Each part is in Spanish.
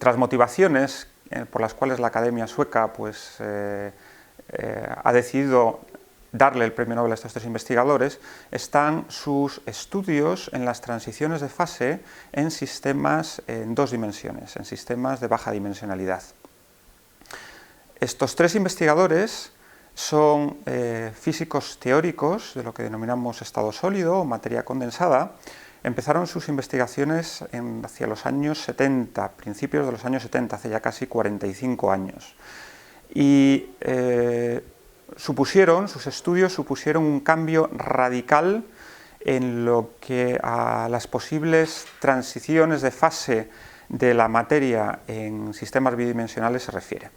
Otras motivaciones por las cuales la Academia Sueca pues, ha decidido darle el premio Nobel a estos tres investigadores están sus estudios en las transiciones de fase en sistemas en dos dimensiones, en sistemas de baja dimensionalidad. Estos tres investigadores son físicos teóricos de lo que denominamos estado sólido o materia condensada. Empezaron sus investigaciones hacia los años 70, principios de los años 70, hace ya casi 45 años. Y sus estudios supusieron un cambio radical en lo que a las posibles transiciones de fase de la materia en sistemas bidimensionales se refiere.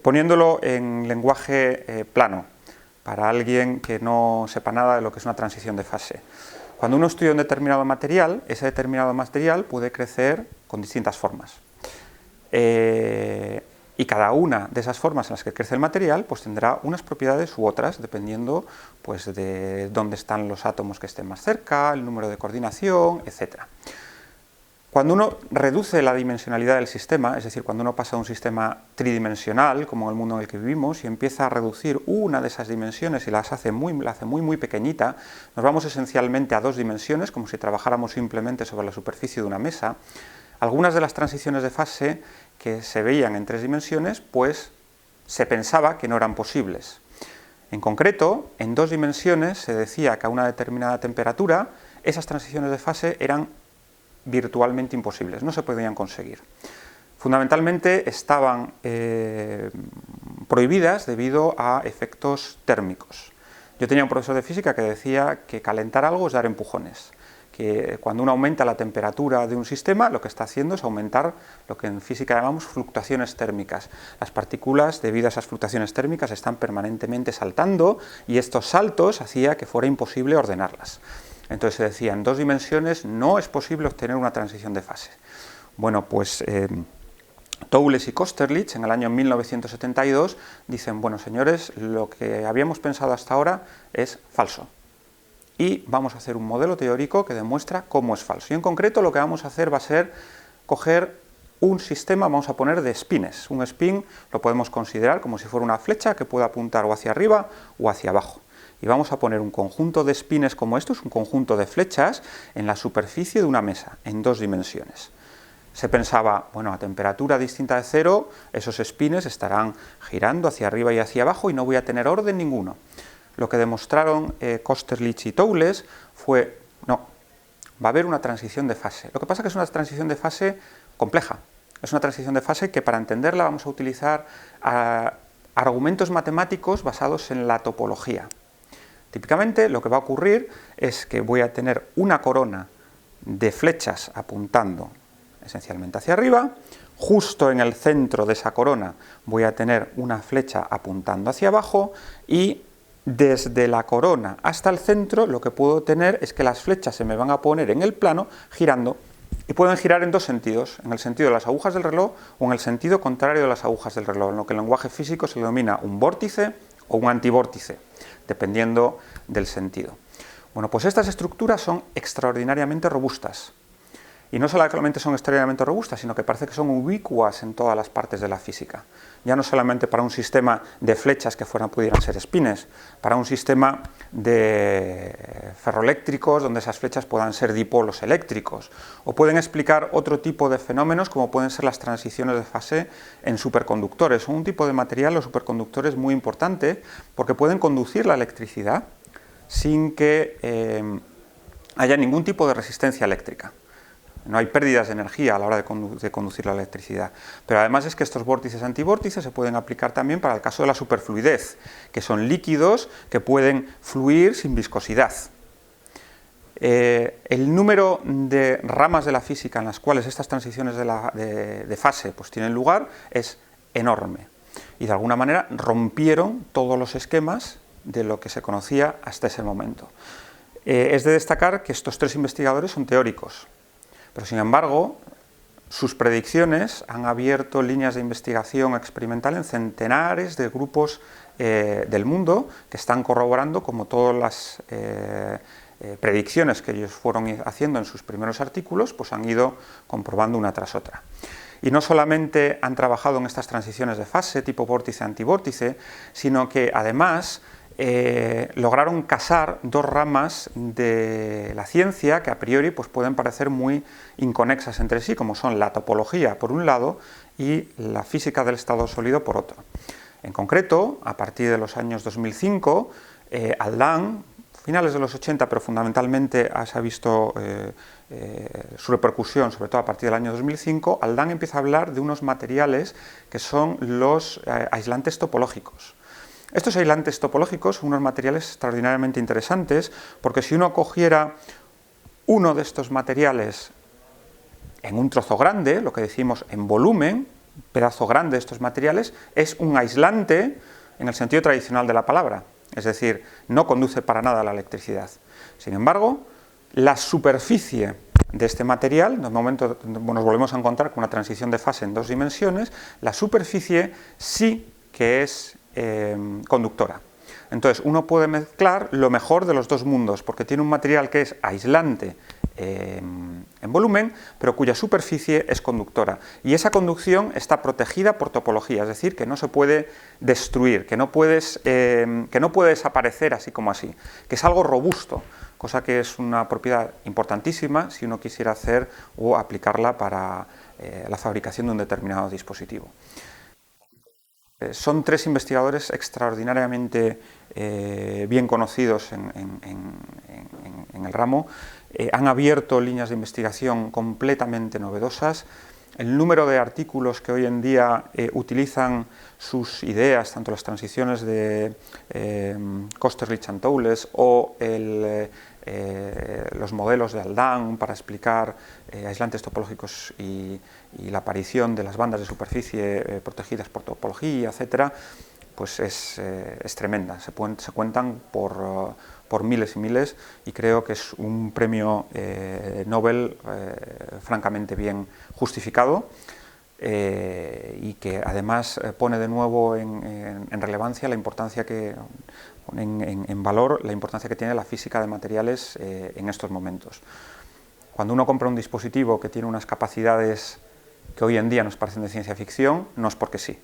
Poniéndolo en lenguaje plano, para alguien que no sepa nada de lo que es una transición de fase. Cuando uno estudia un determinado material, ese determinado material puede crecer con distintas formas. Y cada una de esas formas en las que crece el material pues tendrá unas propiedades u otras, dependiendo pues, de dónde están los átomos que estén más cerca, el número de coordinación, etc. Cuando uno reduce la dimensionalidad del sistema, es decir, cuando uno pasa a un sistema tridimensional, como en el mundo en el que vivimos, y empieza a reducir una de esas dimensiones y la hace muy pequeñita, nos vamos esencialmente a dos dimensiones, como si trabajáramos simplemente sobre la superficie de una mesa. Algunas de las transiciones de fase que se veían en tres dimensiones, pues se pensaba que no eran posibles. En concreto, en dos dimensiones se decía que a una determinada temperatura esas transiciones de fase eran virtualmente imposibles, no se podían conseguir. Fundamentalmente estaban prohibidas debido a efectos térmicos. Yo tenía un profesor de física que decía que calentar algo es dar empujones, que cuando uno aumenta la temperatura de un sistema, lo que está haciendo es aumentar lo que en física llamamos fluctuaciones térmicas. Las partículas, debido a esas fluctuaciones térmicas, están permanentemente saltando y estos saltos hacía que fuera imposible ordenarlas. Entonces se decía, en dos dimensiones no es posible obtener una transición de fase. Bueno, pues Thouless y Kosterlitz, en el año 1972, dicen, bueno señores, lo que habíamos pensado hasta ahora es falso. Y vamos a hacer un modelo teórico que demuestra cómo es falso. Y en concreto lo que vamos a hacer va a ser coger un sistema, vamos a poner de spines. Un spin lo podemos considerar como si fuera una flecha que pueda apuntar o hacia arriba o hacia abajo. Y vamos a poner un conjunto de spines como estos, un conjunto de flechas, en la superficie de una mesa, en dos dimensiones. Se pensaba, bueno, a temperatura distinta de cero, esos spines estarán girando hacia arriba y hacia abajo y no voy a tener orden ninguno. Lo que demostraron Kosterlitz y Thouless fue, no, va a haber una transición de fase. Lo que pasa es que es una transición de fase compleja. Es una transición de fase que para entenderla vamos a utilizar argumentos matemáticos basados en la topología. Típicamente lo que va a ocurrir es que voy a tener una corona de flechas apuntando esencialmente hacia arriba, justo en el centro de esa corona voy a tener una flecha apuntando hacia abajo y desde la corona hasta el centro lo que puedo tener es que las flechas se me van a poner en el plano girando y pueden girar en dos sentidos, en el sentido de las agujas del reloj o en el sentido contrario de las agujas del reloj, en lo que en lenguaje físico se denomina un vórtice o un antivórtice, dependiendo del sentido. Bueno, pues estas estructuras son extraordinariamente robustas. Y no solamente son extraordinariamente robustas, sino que parece que son ubicuas en todas las partes de la física. Ya no solamente para un sistema de flechas que pudieran ser spines, para un sistema de ferroeléctricos donde esas flechas puedan ser dipolos eléctricos, o pueden explicar otro tipo de fenómenos como pueden ser las transiciones de fase en superconductores. Son un tipo de material, los superconductores, muy importante porque pueden conducir la electricidad sin que haya ningún tipo de resistencia eléctrica. No hay pérdidas de energía a la hora de conducir la electricidad. Pero además es que estos vórtices antivórtices se pueden aplicar también para el caso de la superfluidez, que son líquidos que pueden fluir sin viscosidad. El número de ramas de la física en las cuales estas transiciones de fase pues, tienen lugar es enorme. Y de alguna manera rompieron todos los esquemas de lo que se conocía hasta ese momento. Es de destacar que estos tres investigadores son teóricos. Pero, sin embargo, sus predicciones han abierto líneas de investigación experimental en centenares de grupos del mundo que están corroborando como todas las predicciones que ellos fueron haciendo en sus primeros artículos, pues han ido comprobando una tras otra. y no solamente han trabajado en estas transiciones de fase, tipo vórtice-antivórtice, sino que además lograron casar dos ramas de la ciencia que a priori pues, pueden parecer muy inconexas entre sí, como son la topología por un lado y la física del estado sólido por otro. En concreto, a partir de los años 2005, Haldane, finales de los 80, pero fundamentalmente se ha visto su repercusión, sobre todo a partir del año 2005, Haldane empieza a hablar de unos materiales que son los aislantes topológicos. Estos aislantes topológicos son unos materiales extraordinariamente interesantes, porque si uno cogiera uno de estos materiales en un trozo grande, lo que decimos en volumen, un pedazo grande de estos materiales, es un aislante en el sentido tradicional de la palabra, es decir, no conduce para nada a la electricidad. Sin embargo, la superficie de este material, en el momento nos volvemos a encontrar con una transición de fase en dos dimensiones, la superficie sí que es conductora. Entonces, uno puede mezclar lo mejor de los dos mundos, porque tiene un material que es aislante en volumen, pero cuya superficie es conductora. Y esa conducción está protegida por topología, es decir, que no se puede destruir, que no puede desaparecer así como así, que es algo robusto, cosa que es una propiedad importantísima si uno quisiera hacer o aplicarla para la fabricación de un determinado dispositivo. Son tres investigadores extraordinariamente bien conocidos en el ramo, han abierto líneas de investigación completamente novedosas. El número de artículos que hoy en día utilizan sus ideas, tanto las transiciones de Kosterlitz and Thouless o los modelos de Haldane para explicar aislantes topológicos y la aparición de las bandas de superficie protegidas por topología, etcétera, pues es tremenda. Se cuentan por miles y miles, y creo que es un premio Nobel francamente bien justificado, y que además pone de nuevo en relevancia la importancia que en valor la importancia que tiene la física de materiales en estos momentos. Cuando uno compra un dispositivo que tiene unas capacidades que hoy en día nos parecen de ciencia ficción, no es porque sí,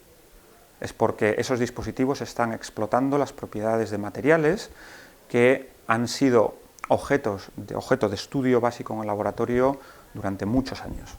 es porque esos dispositivos están explotando las propiedades de materiales que han sido objeto de estudio básico en el laboratorio durante muchos años.